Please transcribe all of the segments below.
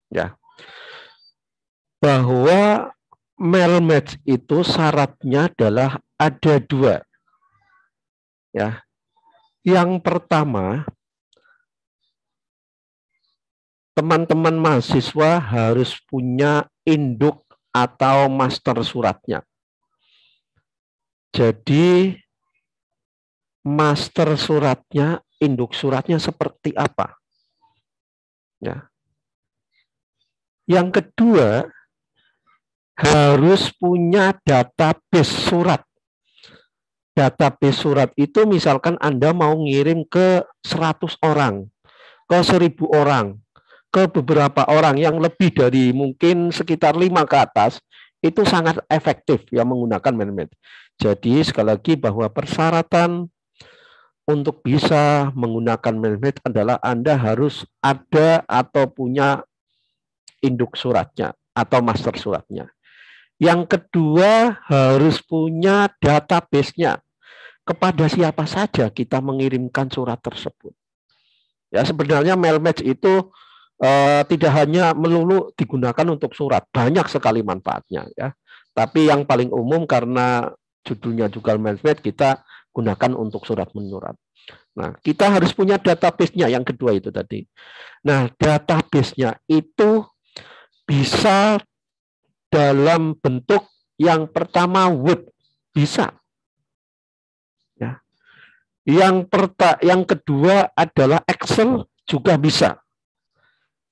Ya, bahwa mail match itu syaratnya adalah ada dua. Ya, yang pertama, teman-teman mahasiswa harus punya induk atau master suratnya. Jadi master suratnya, induk suratnya seperti apa? Ya. Yang kedua, harus punya database surat. Database surat itu misalkan Anda mau ngirim ke 100 orang, ke 1000 orang, ke beberapa orang yang lebih dari mungkin sekitar 5 ke atas, itu sangat efektif ya menggunakan mailmat. Jadi sekali lagi bahwa persyaratan untuk bisa menggunakan mailmat adalah Anda harus ada atau punya induk suratnya atau master suratnya. Yang kedua harus punya database-nya. Kepada siapa saja kita mengirimkan surat tersebut. Ya sebenarnya mail match itu tidak hanya melulu digunakan untuk surat, banyak sekali manfaatnya ya. Tapi yang paling umum karena judulnya juga mail match, kita gunakan untuk surat menyurat. Nah, kita harus punya database-nya yang kedua itu tadi. Nah, database-nya itu bisa dalam bentuk yang pertama Word, bisa. Ya. Yang kedua adalah Excel, juga bisa.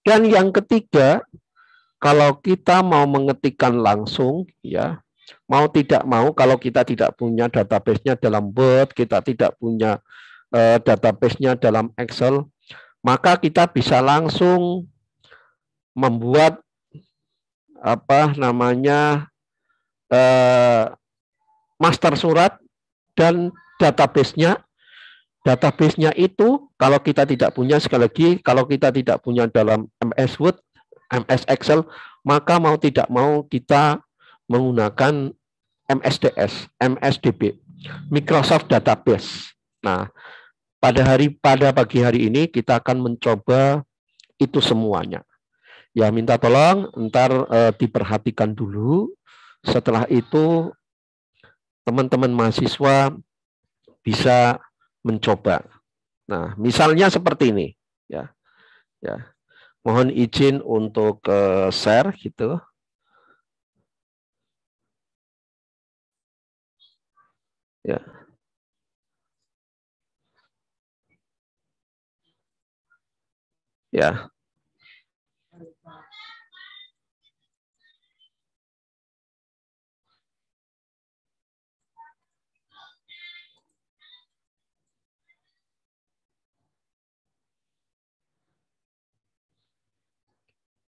Dan yang ketiga, kalau kita mau mengetikkan langsung, ya mau tidak mau, kalau kita tidak punya database-nya dalam Word, kita tidak punya database-nya dalam Excel, maka kita bisa langsung membuat apa namanya master surat dan database-nya. Database-nya itu kalau kita tidak punya, sekali lagi, kalau kita tidak punya dalam MS Word, MS Excel, maka mau tidak mau kita menggunakan MSDS, MSDB, Microsoft Database. Nah, pada pagi hari ini kita akan mencoba itu semuanya. Ya, minta tolong ntar diperhatikan dulu. Setelah itu teman-teman mahasiswa bisa mencoba. Nah, misalnya seperti ini, ya, ya. Mohon izin untuk share gitu. Ya. Ya.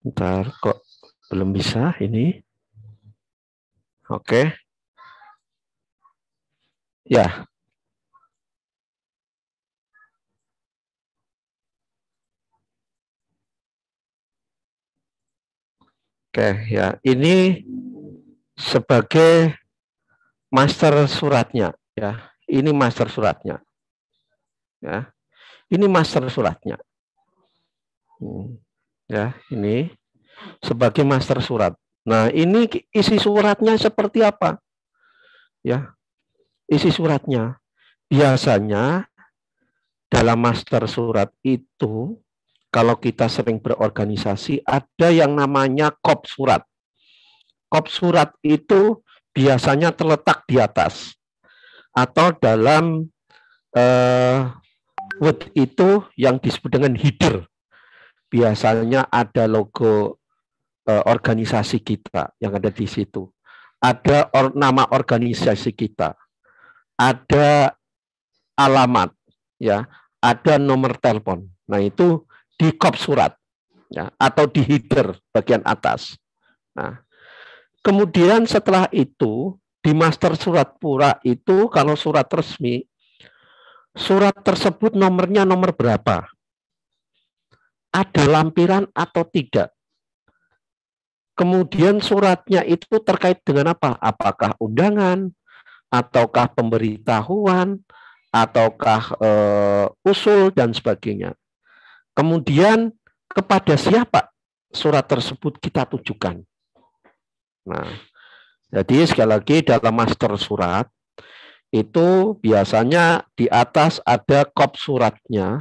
Bentar, kok belum bisa ini? Oke. Ya. Oke, ya. Ini sebagai master suratnya, ya. Ini master suratnya. Ya. Ini master suratnya. Ya, ini sebagai master surat. Nah, ini isi suratnya seperti apa? Ya. Isi suratnya biasanya dalam master surat itu, kalau kita sering berorganisasi, ada yang namanya kop surat. Kop surat itu biasanya terletak di atas atau dalam Word itu yang disebut dengan header. Biasanya ada logo organisasi kita yang ada di situ. Ada nama organisasi kita. Ada alamat, ya, ada nomor telepon. Nah, itu di kop surat, ya, atau di header bagian atas. Nah, kemudian setelah itu di master surat pura itu, kalau surat resmi, surat tersebut nomornya nomor berapa? Ada lampiran atau tidak? Kemudian suratnya itu terkait dengan apa? Apakah undangan, ataukah pemberitahuan, ataukah usul dan sebagainya. Kemudian kepada siapa surat tersebut kita tujukan. Nah, jadi sekali lagi dalam master surat itu biasanya di atas ada kop suratnya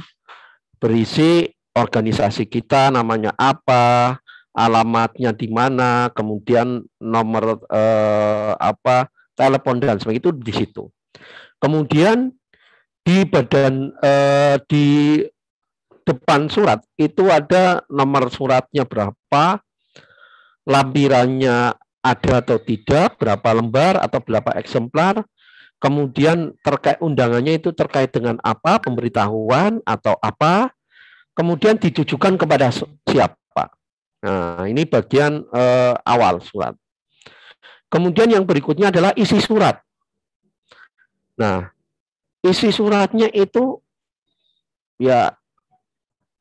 berisi organisasi kita namanya apa, alamatnya di mana, kemudian nomor telepon dan sebagainya itu di situ. Kemudian di di depan surat itu ada nomor suratnya berapa, lampirannya ada atau tidak, berapa lembar atau berapa eksemplar, kemudian terkait undangannya itu terkait dengan apa, pemberitahuan atau apa, kemudian ditujukan kepada siapa. Nah, ini bagian awal surat. Kemudian yang berikutnya adalah isi surat. Nah, isi suratnya itu ya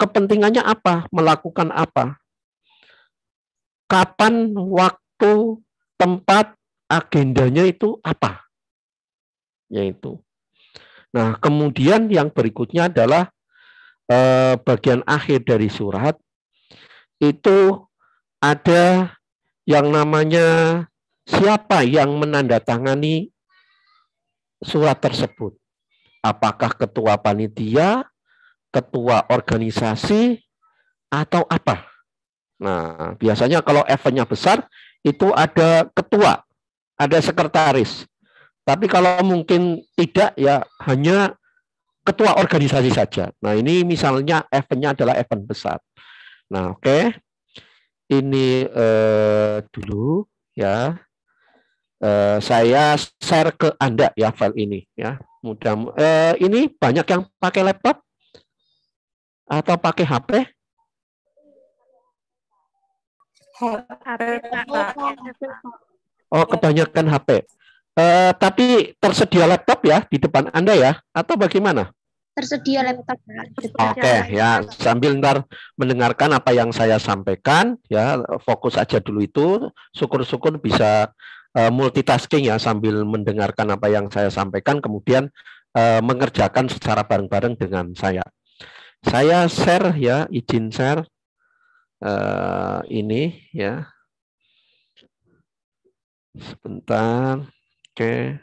kepentingannya apa, melakukan apa, kapan, waktu, tempat, agendanya itu apa, yaitu. Nah, kemudian yang berikutnya adalah bagian akhir dari surat itu ada yang namanya siapa yang menandatangani surat tersebut. Apakah ketua panitia, ketua organisasi, atau apa? Nah, biasanya kalau eventnya besar, itu ada ketua, ada sekretaris. Tapi kalau mungkin tidak, ya hanya ketua organisasi saja. Nah, ini misalnya eventnya adalah event besar. Nah, oke. Ini dulu ya. Saya share ke Anda ya file ini ya. Mudah ini banyak yang pakai laptop atau pakai HP? Oh, kebanyakan HP. Tapi tersedia laptop ya di depan Anda ya atau bagaimana? Tersedia laptop. Oke, ya sambil ntar mendengarkan apa yang saya sampaikan ya, fokus aja dulu itu. Syukur-syukur bisa multitasking ya sambil mendengarkan apa yang saya sampaikan, kemudian mengerjakan secara bareng-bareng dengan saya. Saya share ya, izin share ini ya. Sebentar, oke.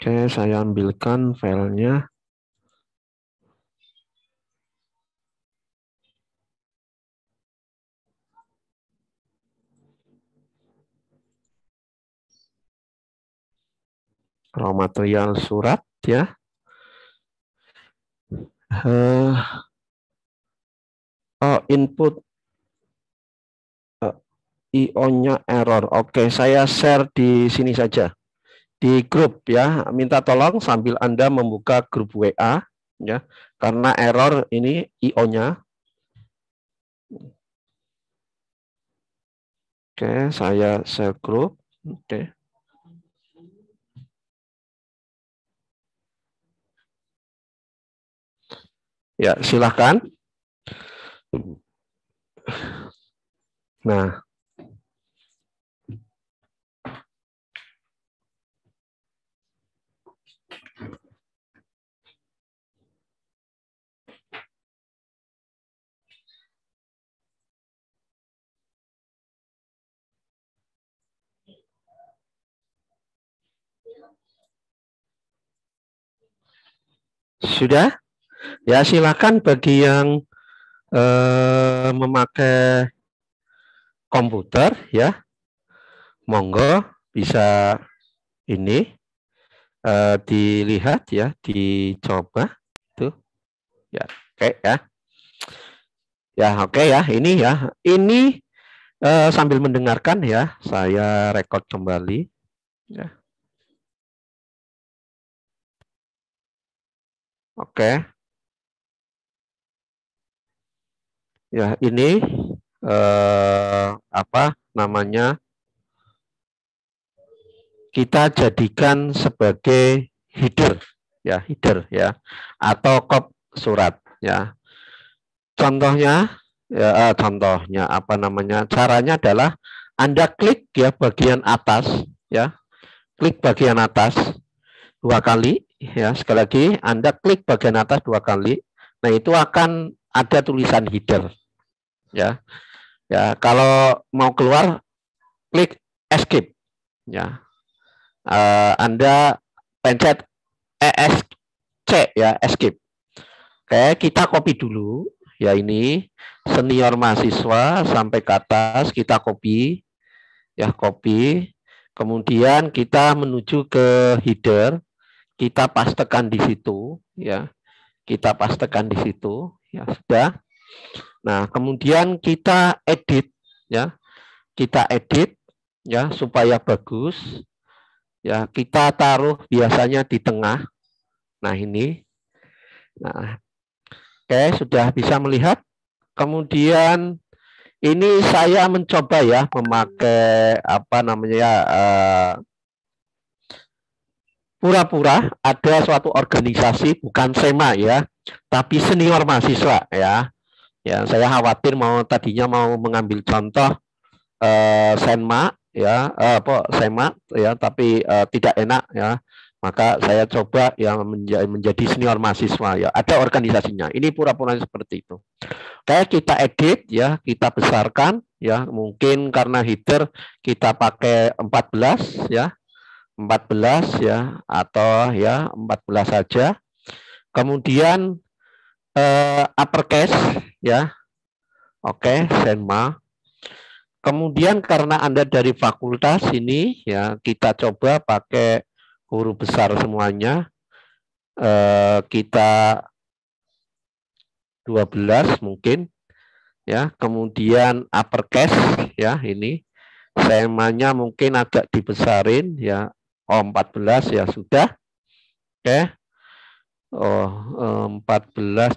Oke, saya ambilkan filenya. Raw material surat ya. Input IO-nya error. Oke, saya share di sini saja. Di grup ya. Minta tolong sambil Anda membuka grup WA ya. Karena error ini IO-nya. Oke, saya share grup. Oke. Ya, silahkan. Nah, sudah? Ya, silakan bagi yang memakai komputer ya. Monggo bisa ini dilihat ya, dicoba tuh. Ya, oke ya. Ya, oke ya, ini ya. Ini sambil mendengarkan ya, saya record kembali ya. Oke. Ya, ini apa namanya? Kita jadikan sebagai header ya, atau kop surat ya. Contohnya Ya, contohnya apa namanya? Caranya adalah Anda klik ya bagian atas, ya, klik bagian atas 2 kali, ya. Sekali lagi Anda klik bagian atas 2 kali. Nah itu akan ada tulisan header, ya. Ya kalau mau keluar klik escape, ya. Anda pencet ESC ya, escape. Oke, kita copy dulu. Ya ini senior mahasiswa sampai ke atas kita copy, ya copy. Kemudian kita menuju ke header, kita pastekan di situ, ya. Kita pastekan di situ, ya sudah. Nah, kemudian kita edit, ya. Kita edit, ya supaya bagus. Ya, kita taruh biasanya di tengah. Nah, ini. Nah, oke, sudah bisa melihat. Kemudian ini saya mencoba ya memakai apa namanya ya pura-pura ada suatu organisasi bukan SEMA ya, tapi senior mahasiswa ya. Ya, saya khawatir tadinya mau mengambil contoh SEMA ya, apa SEMA ya, tapi tidak enak ya. Maka saya coba yang menjadi senior mahasiswa ya. Ada organisasinya. Ini pura-pura seperti itu. Kayak kita edit ya, kita besarkan ya, mungkin karena header kita pakai 14 ya, 14 ya, atau ya 14 saja. Kemudian uppercase ya, oke, SEMA. Kemudian karena Anda dari fakultas ini ya, kita coba pakai huruf besar semuanya. Kita 12 mungkin ya, kemudian uppercase ya, ini semanya mungkin agak dibesarin ya. 14 ya sudah. Oke. 14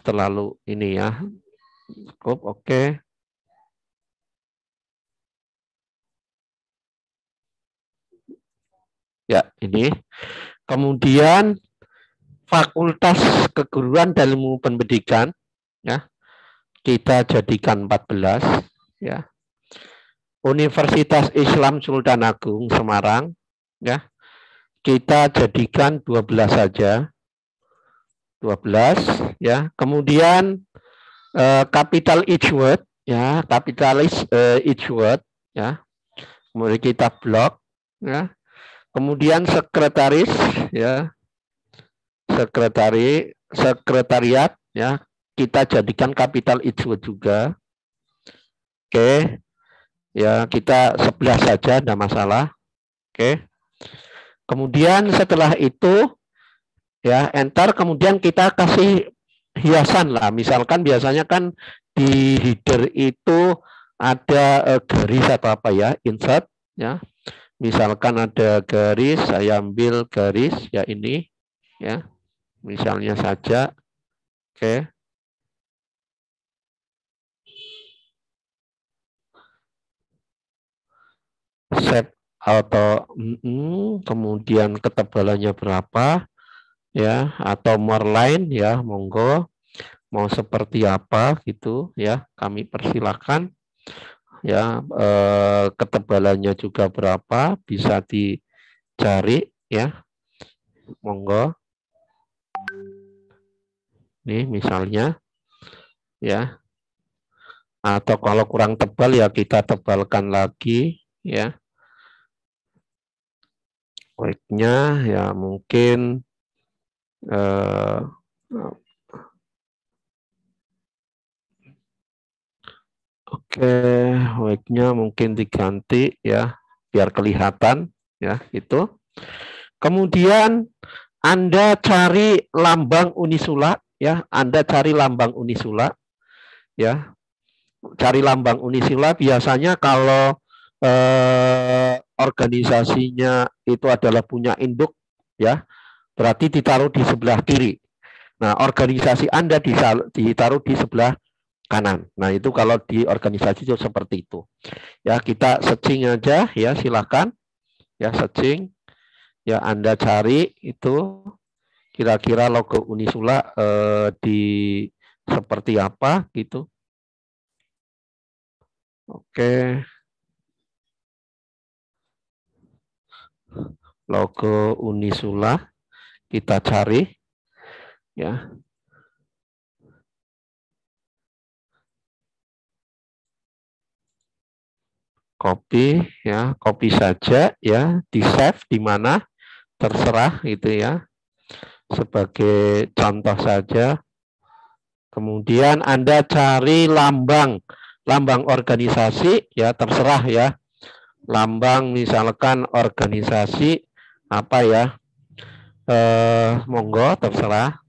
terlalu ini ya. Cukup, oke. Ya, ini. Kemudian Fakultas Keguruan dan Ilmu Pendidikan ya. Kita jadikan 14 ya. Universitas Islam Sultan Agung Semarang ya. Kita jadikan 12 saja. 12 ya. Kemudian capital each word ya, kapitalis each word ya. Kemudian kita blok ya. Kemudian sekretaris ya. Sekretariat ya. Kita jadikan capital each word juga. Oke. Ya, kita 11 saja, tidak masalah. Oke. Kemudian setelah itu ya enter, kemudian kita kasih hiasan lah. Misalkan biasanya kan di header itu ada garis atau apa ya, insert ya. Misalkan ada garis, saya ambil garis ya ini ya. Misalnya saja. Oke. Set atau kemudian ketebalannya berapa ya, atau more line ya, monggo mau seperti apa gitu ya, kami persilakan ya. Ketebalannya juga berapa bisa dicari ya, monggo. Nih misalnya ya, atau kalau kurang tebal ya kita tebalkan lagi ya. Weight-nya ya mungkin oke, weight-nya mungkin diganti ya, biar kelihatan ya, itu. Kemudian Anda cari lambang Unisula ya, Anda cari lambang Unisula ya. Cari lambang Unisula biasanya kalau organisasinya itu adalah punya induk ya, berarti ditaruh di sebelah kiri. Nah, organisasi Anda ditaruh di sebelah kanan. Nah, itu kalau di organisasi itu seperti itu. Ya, kita searching aja ya, silakan. Ya, searching. Ya, Anda cari itu kira-kira logo Unisula di seperti apa gitu. Oke. Logo Unisula kita cari ya. Copy ya, copy saja ya, di save di mana terserah itu ya. Sebagai contoh saja. Kemudian Anda cari lambang organisasi ya, terserah ya. Lambang misalkan organisasi apa ya? Monggo terserah.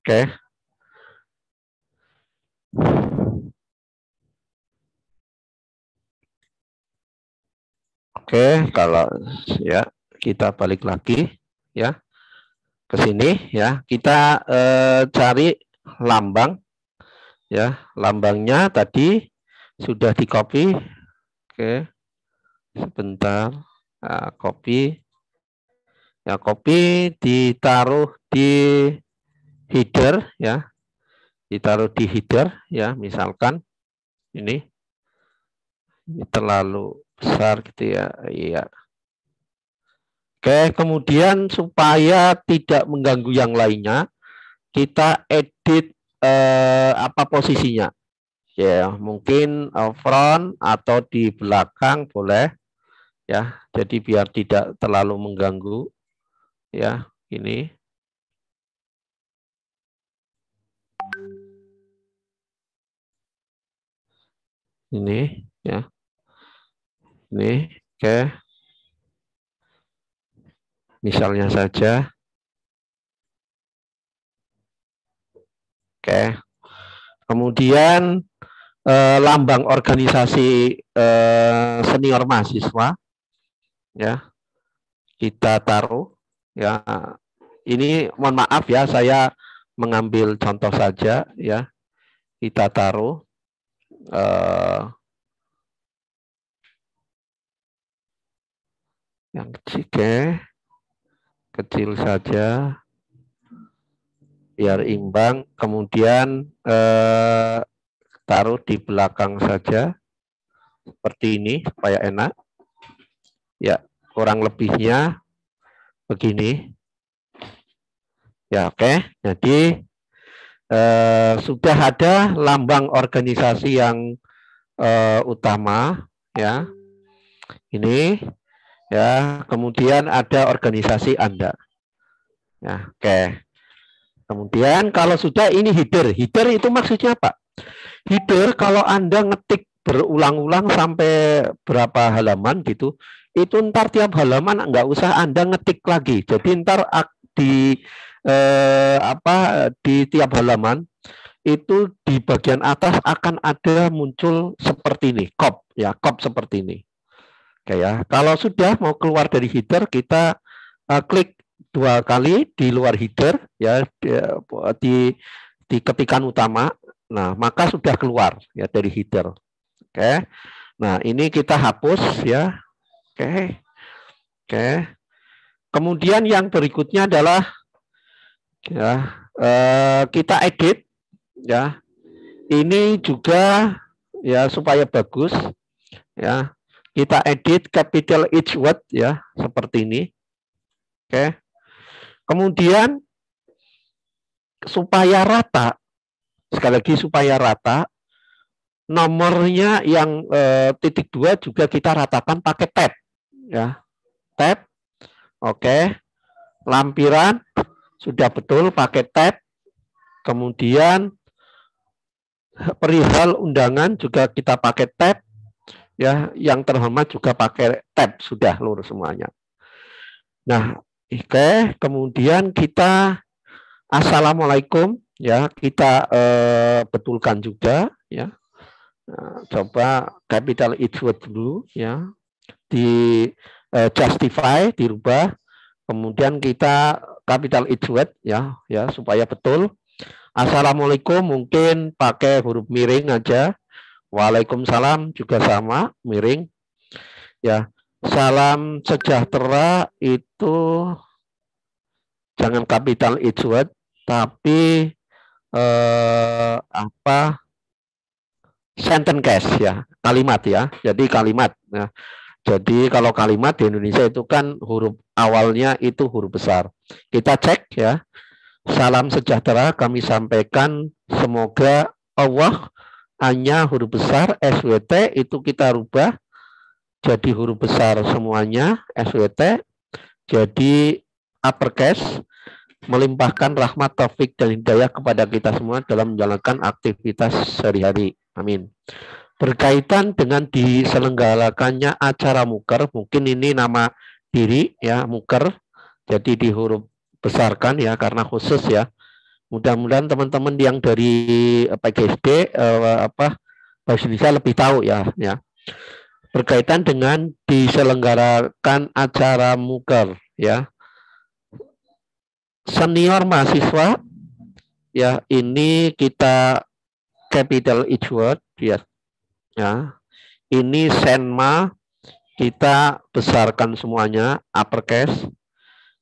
Oke. Oke, kalau ya kita balik lagi ya ke sini ya. Kita cari lambang ya. Lambangnya tadi sudah di copy. Oke. Sebentar. Nah, copy. Ya, copy ditaruh di header ya. Ditaruh di header ya, misalkan ini terlalu besar gitu ya. Iya. Oke, kemudian supaya tidak mengganggu yang lainnya, kita edit apa posisinya. Ya, mungkin front atau di belakang boleh ya. Jadi biar tidak terlalu mengganggu ya, ini. Ini ya. Ini, oke. Misalnya saja. Oke. Kemudian lambang organisasi senior mahasiswa ya. Kita taruh ya. Ini mohon maaf ya, saya mengambil contoh saja ya. Kita taruh yang kecil saja biar imbang. Kemudian taruh di belakang saja seperti ini supaya enak ya. Kurang lebihnya begini ya. Oke, jadi sudah ada lambang organisasi yang utama ya, ini ya. Kemudian ada organisasi Anda ya. Oke, kemudian kalau sudah ini header itu maksudnya apa? Header kalau Anda ngetik berulang-ulang sampai berapa halaman gitu, itu ntar tiap halaman nggak usah Anda ngetik lagi. Jadi ntar di di tiap halaman itu di bagian atas akan ada muncul seperti ini, cop ya, cop seperti ini. Oke ya. Kalau sudah mau keluar dari header, kita klik 2 kali di luar header ya, di ketikan utama. Nah, maka sudah keluar ya dari header. Oke. Nah, ini kita hapus ya. Oke. Oke. Kemudian yang berikutnya adalah ya, kita edit ya. Ini juga ya supaya bagus ya. Kita edit capital each word ya, seperti ini. Oke. Kemudian supaya rata, sekali lagi supaya rata, nomornya yang titik 2 juga kita ratakan pakai tab ya. Tab. Oke. Lampiran sudah betul pakai tab. Kemudian perihal undangan juga kita pakai tab ya. Yang terhormat juga pakai tab, sudah lurus semuanya. Nah, oke. Kemudian kita assalamualaikum ya, kita betulkan juga ya. Nah, coba capital each word dulu ya, di justify, dirubah. Kemudian kita capital each word ya, supaya betul. Assalamualaikum mungkin pakai huruf miring aja. Waalaikumsalam juga sama, miring ya. Salam sejahtera itu jangan capital H word, tapi sentence case ya, kalimat ya. Jadi kalimat. Nah, jadi kalau kalimat di Indonesia itu kan huruf awalnya itu huruf besar. Kita cek ya. Salam sejahtera kami sampaikan, semoga Allah, hanya huruf besar, SWT itu kita rubah jadi huruf besar semuanya, SWT, jadi uppercase, melimpahkan rahmat, taufik, dan hidayah kepada kita semua dalam menjalankan aktivitas sehari-hari. Amin. Berkaitan dengan diselenggarakannya acara muker, mungkin ini nama diri ya, muker, jadi di huruf besarkan ya karena khusus ya. Mudah-mudahan teman-teman yang dari PGSD Bahasa Indonesia lebih tahu ya. Berkaitan dengan diselenggarakan acara muker ya. Senior mahasiswa ya, ini kita capital H word ya. Ya. Ini senma kita besarkan semuanya uppercase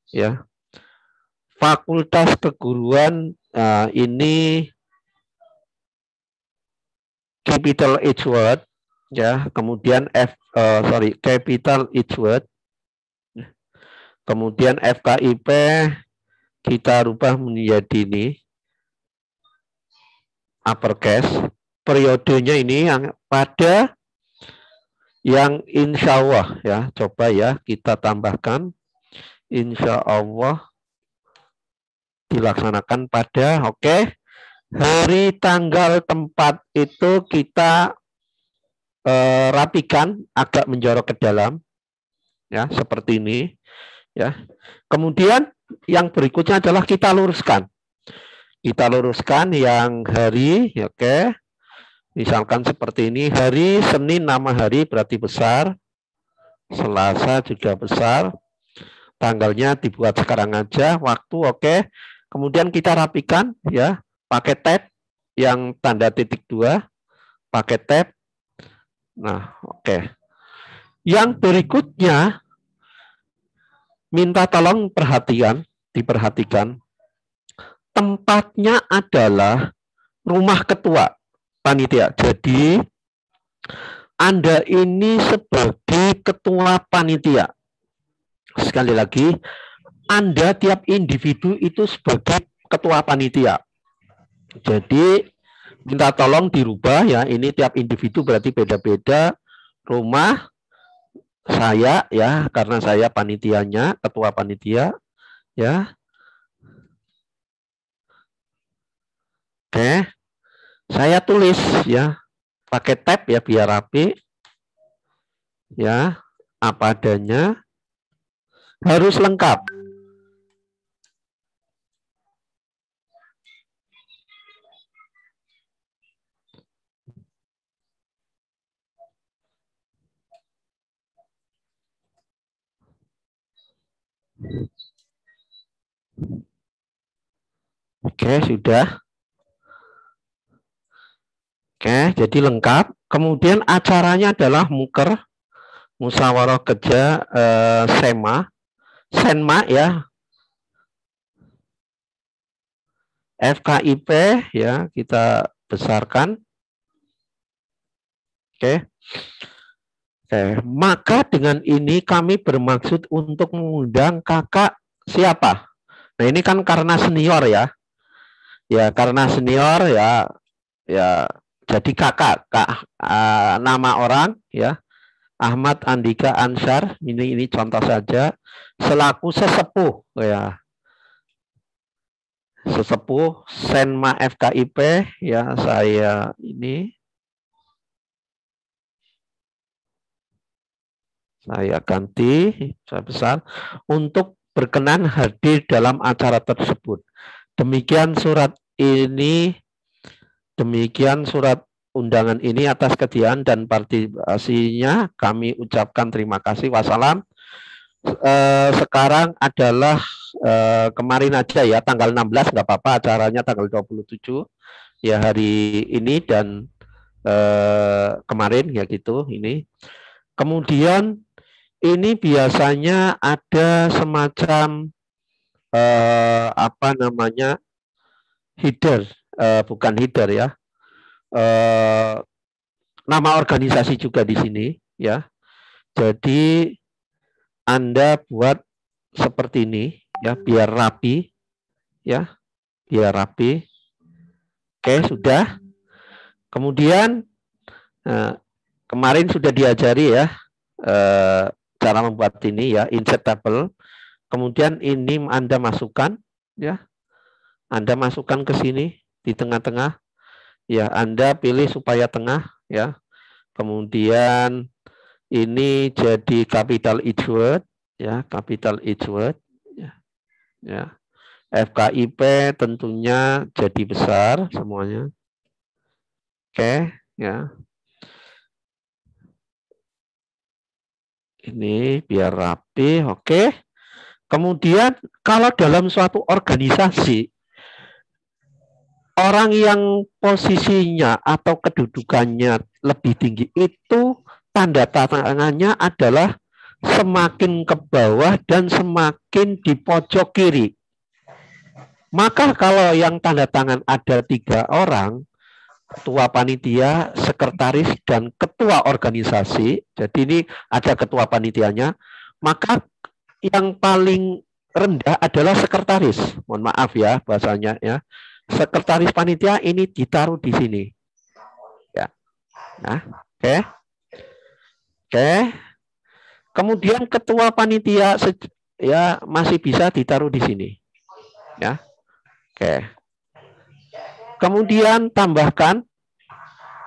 ya. Fakultas keguruan ini capital H word ya, kemudian capital H word, kemudian FKIP kita rubah menjadi ini uppercase. Periodenya ini yang pada yang insya Allah ya, coba ya kita tambahkan insya Allah dilaksanakan pada hari, tanggal, tempat itu kita rapikan agak menjorok ke dalam ya, seperti ini ya. Kemudian yang berikutnya adalah kita luruskan yang hari, misalkan seperti ini, hari Senin nama hari berarti besar, Selasa juga besar, tanggalnya dibuat sekarang aja, waktu kemudian kita rapikan ya, pakai tab yang tanda titik 2, pakai tab. Nah, yang berikutnya minta tolong diperhatikan. Tempatnya adalah rumah ketua panitia. Jadi Anda ini sebagai ketua panitia. Sekali lagi, Anda tiap individu itu sebagai ketua panitia. Jadi minta tolong dirubah ya, ini tiap individu berarti beda-beda. Rumah saya ya, karena saya panitianya, ketua panitia ya. Saya tulis ya, pakai tab ya biar rapi. Ya, apa adanya, harus lengkap. Sudah. Jadi lengkap. Kemudian acaranya adalah muker, musyawarah kerja senma ya, FKIP ya kita besarkan. Maka dengan ini kami bermaksud untuk mengundang kakak siapa? Nah ini kan karena senior ya, karena senior ya jadi kakak nama orang ya, Ahmad Andika Ansar, ini contoh saja, selaku sesepuh ya, sesepuh senma FKIP ya, saya ini saya ganti, saya besar, untuk berkenan hadir dalam acara tersebut. Demikian surat ini, demikian surat undangan ini atas kesediaan dan partisipasinya kami ucapkan terima kasih. Wassalam. Sekarang adalah kemarin aja ya, tanggal 16 nggak apa-apa, acaranya tanggal 27 ya hari ini dan kemarin ya gitu ini. Kemudian ini biasanya ada semacam apa namanya header, bukan header ya, nama organisasi juga di sini ya. Jadi Anda buat seperti ini ya, biar rapi ya, biar rapi. Oke, sudah. Kemudian kemarin sudah diajari ya cara membuat ini ya, insert table. Kemudian ini Anda masukkan ya. Anda masukkan ke sini di tengah-tengah. Ya, Anda pilih supaya tengah ya. Kemudian ini jadi capital each word ya, capital each word ya. Ya. FKIP tentunya jadi besar semuanya. Oke, ya. Ini biar rapi, oke. Kemudian kalau dalam suatu organisasi orang yang posisinya atau kedudukannya lebih tinggi itu tanda tangannya adalah semakin ke bawah dan semakin di pojok kiri. Maka kalau yang tanda tangan ada 3 orang, ketua panitia, sekretaris, dan ketua organisasi, jadi ini ada ketua panitianya, maka yang paling rendah adalah sekretaris. Mohon maaf ya bahasanya ya. Sekretaris panitia ini ditaruh di sini. Ya. Nah, oke. Oke. Kemudian ketua panitia ya masih bisa ditaruh di sini. Ya. Oke. Kemudian tambahkan,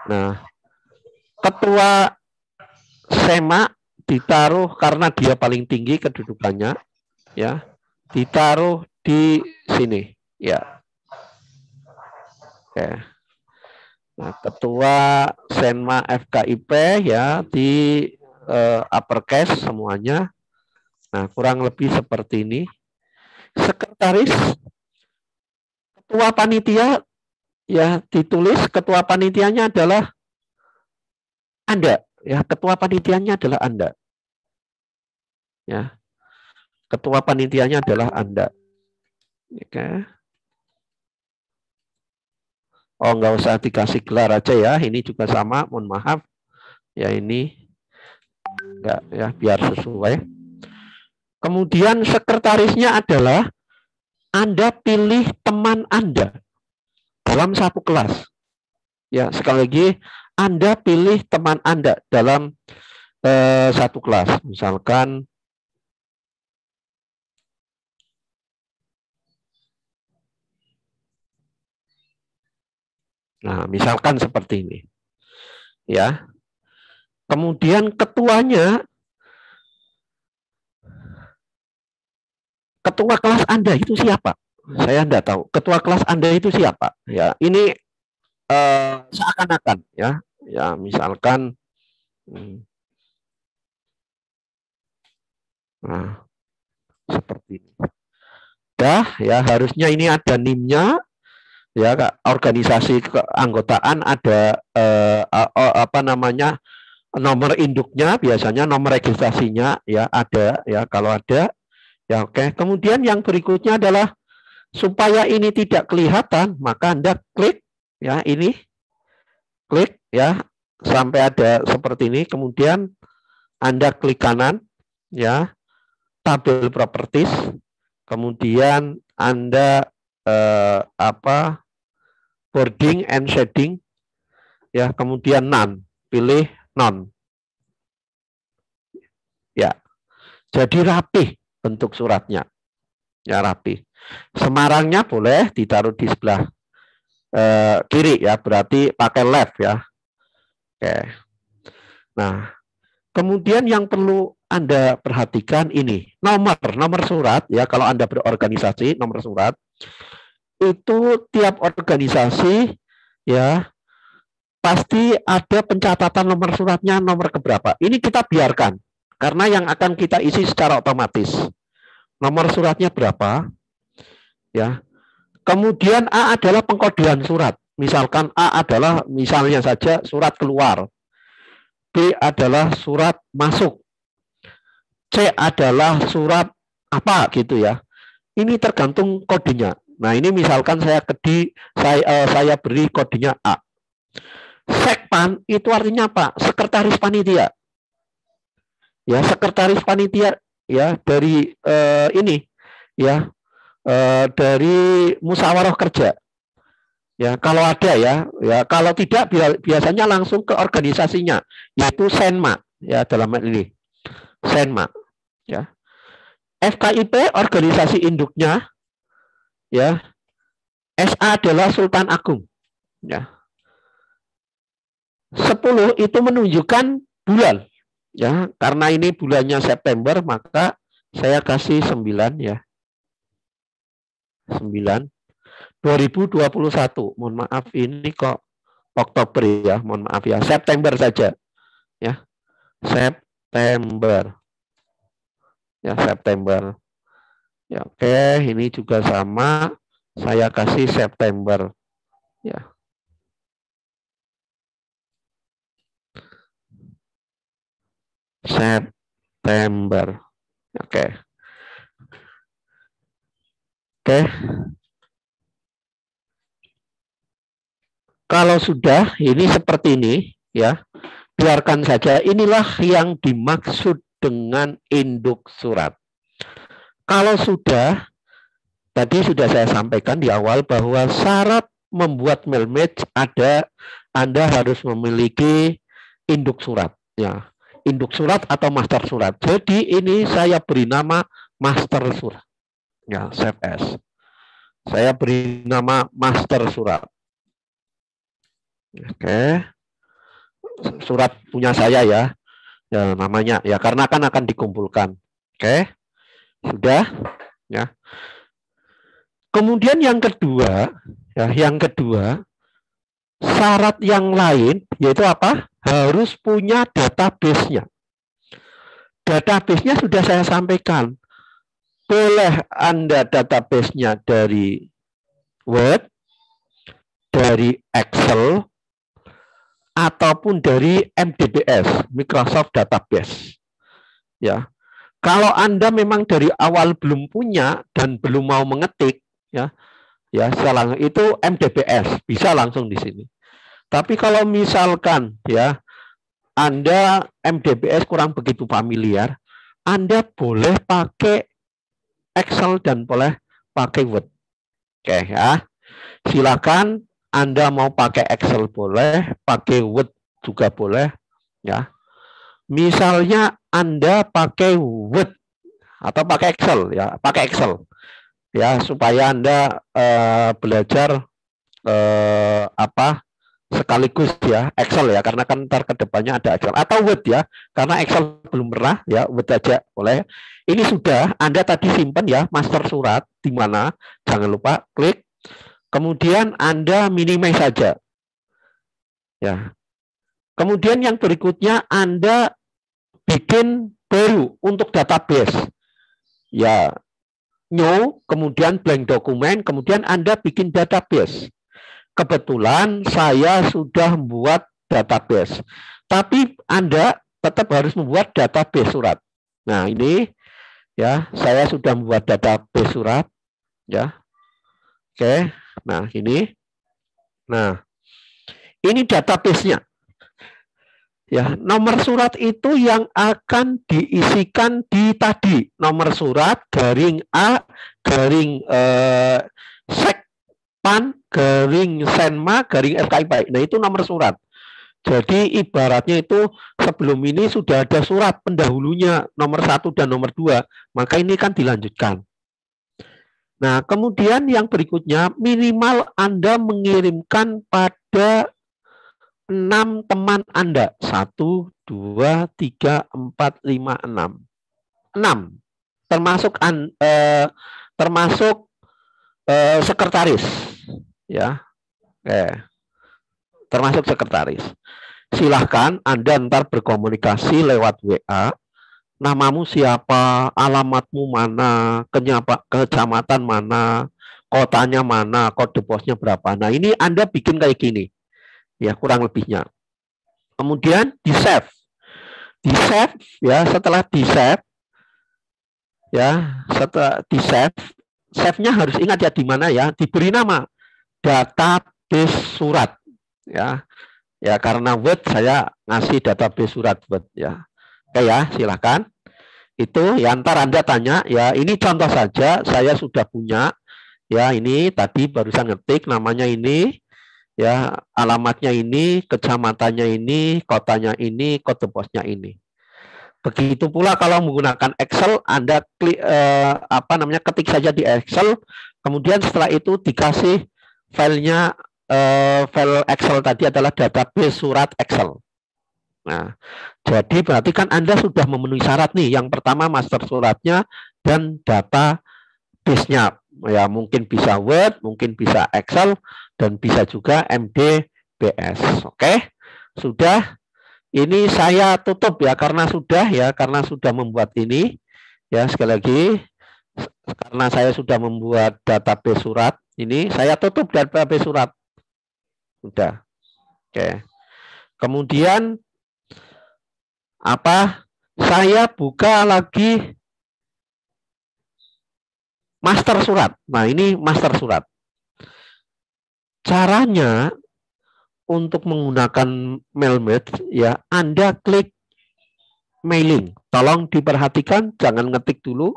nah, ketua SEMA ditaruh karena dia paling tinggi kedudukannya, ya, ditaruh di sini, ya. Oke. Nah, ketua SEMA FKIP ya di uppercase semuanya. Nah, kurang lebih seperti ini. Sekretaris, ketua panitia ya ditulis ketua panitianya adalah Anda, ya ketua panitianya adalah Anda. Ya. Ketua panitianya adalah Anda. Oke. Oh, nggak usah dikasih gelar aja ya. Ini juga sama, mohon maaf. Ya ini enggak ya, biar sesuai. Kemudian sekretarisnya adalah Anda pilih teman Anda dalam satu kelas. Ya, sekali lagi Anda pilih teman Anda dalam satu kelas. Misalkan nah, misalkan seperti ini. Ya. Kemudian ketuanya, ketua kelas Anda itu siapa? Saya tidak tahu. Ketua kelas Anda itu siapa? Ya, ini seakan-akan ya. Ya, misalkan nah, seperti ini. Dah, ya harusnya ini ada NIM-nya. Ya, organisasi keanggotaan ada apa namanya? Nomor induknya, biasanya nomor registrasinya ya ada ya, kalau ada ya oke. Kemudian yang berikutnya adalah supaya ini tidak kelihatan, maka Anda klik ya ini. Klik ya sampai ada seperti ini, kemudian Anda klik kanan ya, tabel properties, kemudian Anda apa boarding and shading ya, kemudian none, pilih none. Ya. Jadi rapih bentuk suratnya. Ya, rapi. Semarangnya boleh ditaruh di sebelah kiri ya, berarti pakai left ya. Oke. Nah, kemudian yang perlu Anda perhatikan ini, nomor surat ya, kalau Anda berorganisasi, nomor surat itu tiap organisasi ya pasti ada pencatatan nomor suratnya nomor keberapa. Ini kita biarkan karena yang akan kita isi secara otomatis. Nomor suratnya berapa? Ya. Kemudian A adalah pengkodean surat. Misalkan A adalah misalnya saja surat keluar. B adalah surat masuk. C adalah surat apa gitu ya. Ini tergantung kodenya. Nah, ini misalkan saya beri kodenya A. Sekpan itu artinya apa? Sekretaris panitia. Ya, sekretaris panitia ya dari ini ya dari musyawarah kerja. Ya, kalau ada ya kalau tidak biasanya langsung ke organisasinya, yaitu Senma ya dalam hal ini. Senma ya. FKIP organisasi induknya ya. SA adalah Sultan Agung ya. 10 itu menunjukkan bulan ya, karena ini bulannya September maka saya kasih 9 ya. 9 2021. Mohon maaf ini kok Oktober ya, mohon maaf ya. September saja ya. September. Ya, September. Ya, oke, ini juga sama. Saya kasih September. Ya. September. Oke. Oke. Kalau sudah ini seperti ini ya, biarkan saja. Inilah yang dimaksud dengan induk surat. Kalau sudah, tadi sudah saya sampaikan di awal bahwa syarat membuat mail match Anda harus memiliki induk surat ya. Induk surat atau master surat. Jadi ini saya beri nama master surat. Ya, save as. Saya beri nama master surat. Oke. Surat punya saya ya. Ya namanya ya karena akan dikumpulkan. Oke. Sudah ya. Kemudian yang kedua, syarat yang lain yaitu apa? Harus punya database-nya. Database-nya sudah saya sampaikan. Boleh Anda database-nya dari Word, dari Excel, ataupun dari MDBS, Microsoft Database. Ya. Kalau Anda memang dari awal belum punya dan belum mau mengetik, ya itu MDBS, bisa langsung di sini. Tapi kalau misalkan ya Anda MDBS kurang begitu familiar, Anda boleh pakai Excel dan boleh pakai Word. Oke ya. Silakan Anda mau pakai Excel boleh, pakai Word juga boleh ya. Misalnya Anda pakai Word atau pakai Excel ya, pakai Excel. Ya, supaya Anda belajar sekaligus ya Excel ya, karena kan ntar kedepannya ada Excel atau Word ya, karena Excel belum pernah ya, Word aja boleh. Ini sudah Anda tadi simpan ya master surat di mana, jangan lupa klik, kemudian Anda minimize saja ya. Kemudian yang berikutnya Anda bikin baru untuk database ya. New, kemudian blank dokumen, kemudian Anda bikin database. Kebetulan saya sudah membuat database. Tapi Anda tetap harus membuat database surat. Nah, ini ya, saya sudah membuat database surat ya. Oke. Nah, ini. Nah, ini database-nya. Ya, nomor surat itu yang akan diisikan di tadi nomor surat garing A garing Sekpan garing Senma garing FKIP. Nah itu nomor surat. Jadi ibaratnya itu sebelum ini sudah ada surat pendahulunya nomor 1 dan nomor 2, maka ini kan dilanjutkan. Nah kemudian yang berikutnya minimal Anda mengirimkan pada 6 teman Anda. 1, 2, 3, 4, 5, 6. 6. Termasuk sekretaris. Ya. Termasuk sekretaris. Silahkan Anda ntar berkomunikasi lewat WA. Namamu siapa, alamatmu mana, kecamatan mana, kotanya mana, kode posnya berapa. Nah ini Anda bikin kayak gini. Ya kurang lebihnya. Kemudian di save ya, setelah di save Ya, setelah di save, save-nya harus ingat ya di mana ya, diberi nama database surat ya. Ya karena Word saya ngasih database surat Word ya. Oke ya, silakan. Itu ya ntar Anda tanya ya, ini contoh saja saya sudah punya ya, ini tadi barusan ngetik namanya ini ya, alamatnya ini, kecamatannya ini, kotanya ini, kode posnya ini. Begitu pula kalau menggunakan Excel, Anda klik ketik saja di Excel, kemudian setelah itu dikasih filenya, file Excel tadi adalah database surat Excel. Nah, jadi berarti kan Anda sudah memenuhi syarat nih. Yang pertama master suratnya dan database-nya. Ya, mungkin bisa Word, mungkin bisa Excel, dan bisa juga MDBS. Oke, sudah. Ini saya tutup ya karena sudah membuat ini ya, sekali lagi karena saya sudah membuat database surat ini, saya tutup database surat. Sudah. Oke. Kemudian saya buka lagi master surat. Nah, ini master surat. Caranya untuk menggunakan Mailmate ya, Anda klik mailing. Tolong diperhatikan, jangan ngetik dulu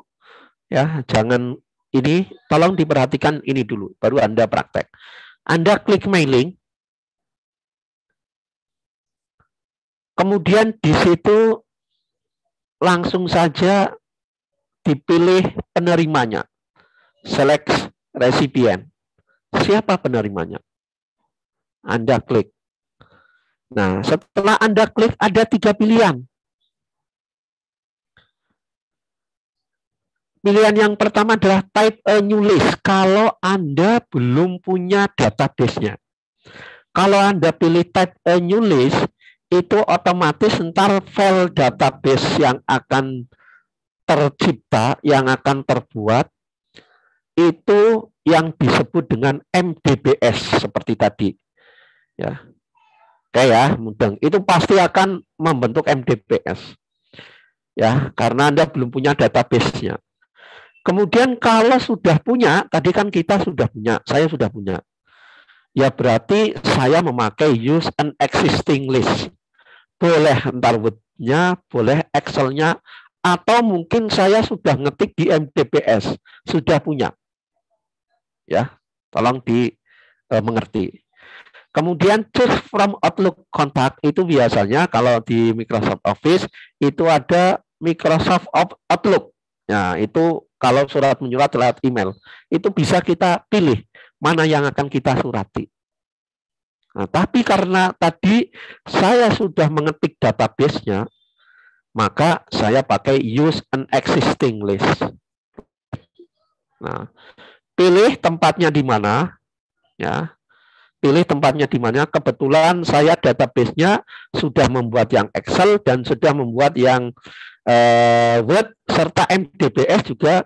ya, jangan ini, tolong diperhatikan ini dulu baru Anda praktek. Anda klik mailing. Kemudian di situ langsung saja dipilih penerimanya. Select recipient. Siapa penerimanya? Anda klik. Nah, setelah Anda klik ada 3 pilihan. Pilihan yang pertama adalah type a new list. Kalau Anda belum punya database-nya. Kalau Anda pilih type a new list, itu otomatis ntar file database yang akan tercipta, yang akan terbuat, itu yang disebut dengan MDBS seperti tadi. Ya. Oke ya, mudah. Itu pasti akan membentuk MDBS. Ya, karena Anda belum punya database-nya. Kemudian kalau sudah punya, tadi kan kita sudah punya, saya sudah punya. Ya berarti saya memakai use an existing list. Boleh entar Word-nya, boleh Excel-nya, atau mungkin saya sudah ngetik di MDBS, sudah punya. Ya, tolong dimengerti. Kemudian choose from Outlook kontak itu biasanya kalau di Microsoft Office itu ada Microsoft Outlook. Nah, itu kalau surat menyurat lewat email, itu bisa kita pilih mana yang akan kita surati. Nah, tapi karena tadi saya sudah mengetik database-nya, maka saya pakai use an existing list. Nah, pilih tempatnya di mana, ya. Pilih tempatnya di mana. Kebetulan saya database-nya sudah membuat yang Excel dan sudah membuat yang Word serta MDBS juga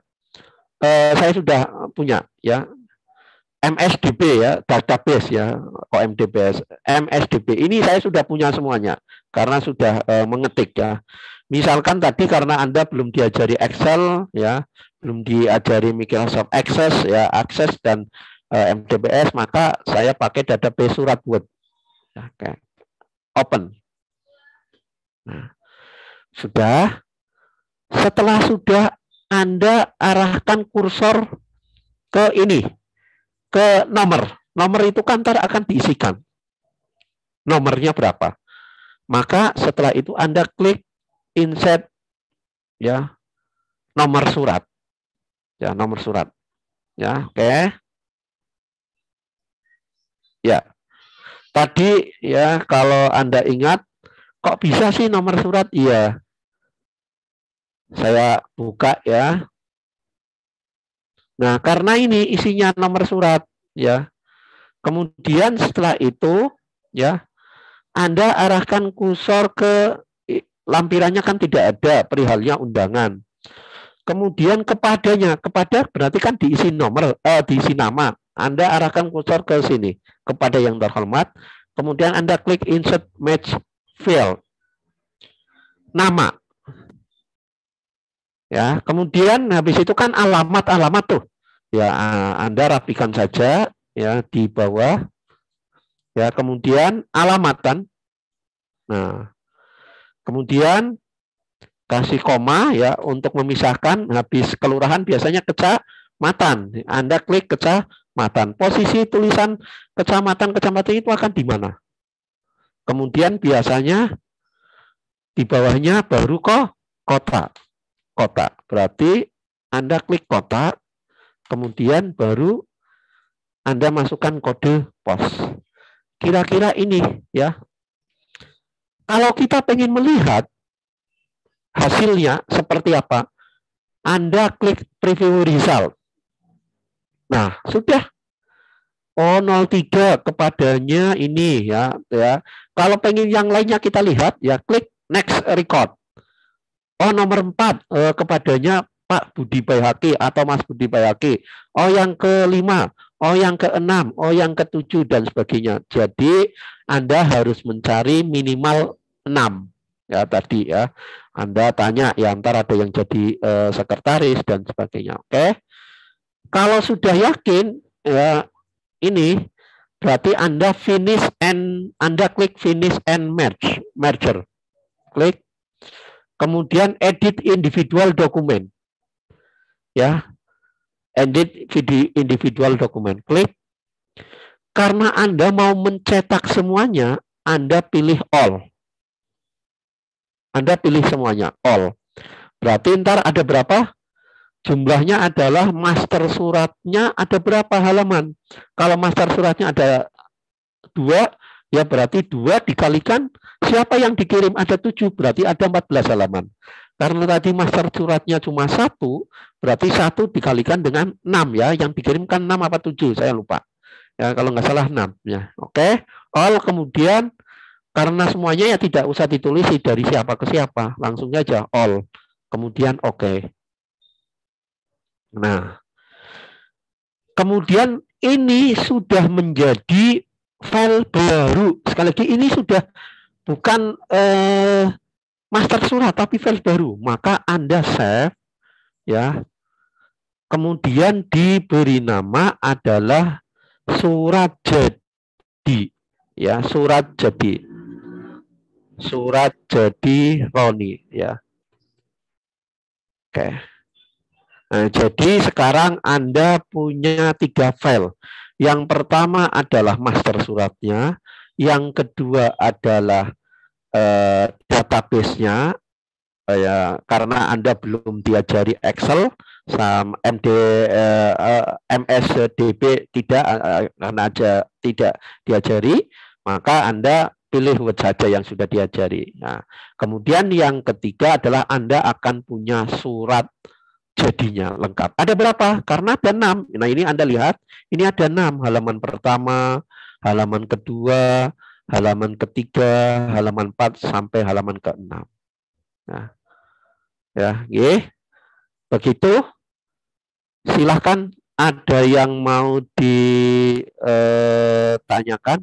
saya sudah punya ya. MSDB ya, database ya, kok MDBS. MSDB ini saya sudah punya semuanya karena sudah mengetik ya. Misalkan tadi karena Anda belum diajari Excel ya, belum diajari Microsoft Access ya, Access dan MDBS, maka saya pakai database surat Word. Oke. Open. Nah, sudah. Setelah sudah, Anda arahkan kursor ke ini, ke nomor. Nomor itu kan ntar akan diisikan. Nomornya berapa. Maka setelah itu Anda klik insert ya, nomor surat. Ya, nomor surat. Ya, oke. Ya. Tadi ya kalau Anda ingat, kok bisa sih nomor surat? Iya. Saya buka ya. Nah, karena ini isinya nomor surat ya. Kemudian setelah itu ya, Anda arahkan kursor ke lampirannya kan tidak ada perihalnya undangan. Kemudian kepadanya, kepada berarti kan diisi nomor, diisi nama. Anda arahkan kursor ke sini, kepada yang terhormat. Kemudian Anda klik insert match field. Nama. Ya, kemudian habis itu kan alamat-alamat tuh. Ya, Anda rapikan saja ya di bawah. Ya, kemudian alamatan. Nah, kemudian kasih koma ya untuk memisahkan. Habis kelurahan biasanya kecamatan. Anda klik kecamatan. Posisi tulisan kecamatan itu akan di mana? Kemudian biasanya di bawahnya baru kota. Kota. Berarti Anda klik kota, kemudian baru Anda masukkan kode pos. Kira-kira ini ya. Kalau kita pengen melihat hasilnya seperti apa, Anda klik preview result. Nah, sudah. Oh, 03 kepadanya ini ya. Kalau pengen yang lainnya kita lihat, ya klik next record. Oh, nomor 4 kepadanya Pak Budi Bayhaki atau Mas Budi Bayhaki. Oh, yang kelima. Oh, yang keenam. Oh, yang ketujuh dan sebagainya. Jadi, Anda harus mencari minimal 6. Ya, tadi ya. Anda tanya, ya ntar ada yang jadi sekretaris dan sebagainya. Oke. Kalau sudah yakin, ya ini berarti Anda finish and Anda klik finish and merger. Klik. Kemudian edit individual dokumen. Ya. Edit individual dokumen. Klik. Karena Anda mau mencetak semuanya, Anda pilih all. Anda pilih semuanya all. Berarti ntar ada berapa? Jumlahnya adalah master suratnya ada berapa halaman? Kalau master suratnya ada 2, ya berarti 2 dikalikan siapa yang dikirim ada 7, berarti ada 14 halaman. Karena tadi master suratnya cuma 1, berarti 1 dikalikan dengan 6 ya, yang dikirimkan 6 apa 7, saya lupa. Ya, kalau nggak salah 6 ya. Oke, all kemudian karena semuanya ya tidak usah ditulis dari siapa ke siapa, langsung aja all. Kemudian oke. Nah, kemudian ini sudah menjadi file baru. Sekali lagi ini sudah bukan master surat tapi file baru. Maka Anda save ya. Kemudian diberi nama adalah surat jadi. Ya, surat jadi. Surat jadi Roni ya. Oke. Nah, jadi sekarang Anda punya 3 file. Yang pertama adalah master suratnya, yang kedua adalah database-nya, karena Anda belum diajari Excel, sama MSDB tidak, karena tidak diajari, maka Anda pilih Word saja yang sudah diajari. Nah, kemudian yang ketiga adalah Anda akan punya surat jadinya lengkap. Ada berapa? Karena ada 6. Nah, ini Anda lihat, ini ada 6. Halaman pertama, halaman kedua, halaman ketiga, halaman 4 sampai halaman ke-6. Nah, ya, begitu. Silahkan ada yang mau ditanyakan.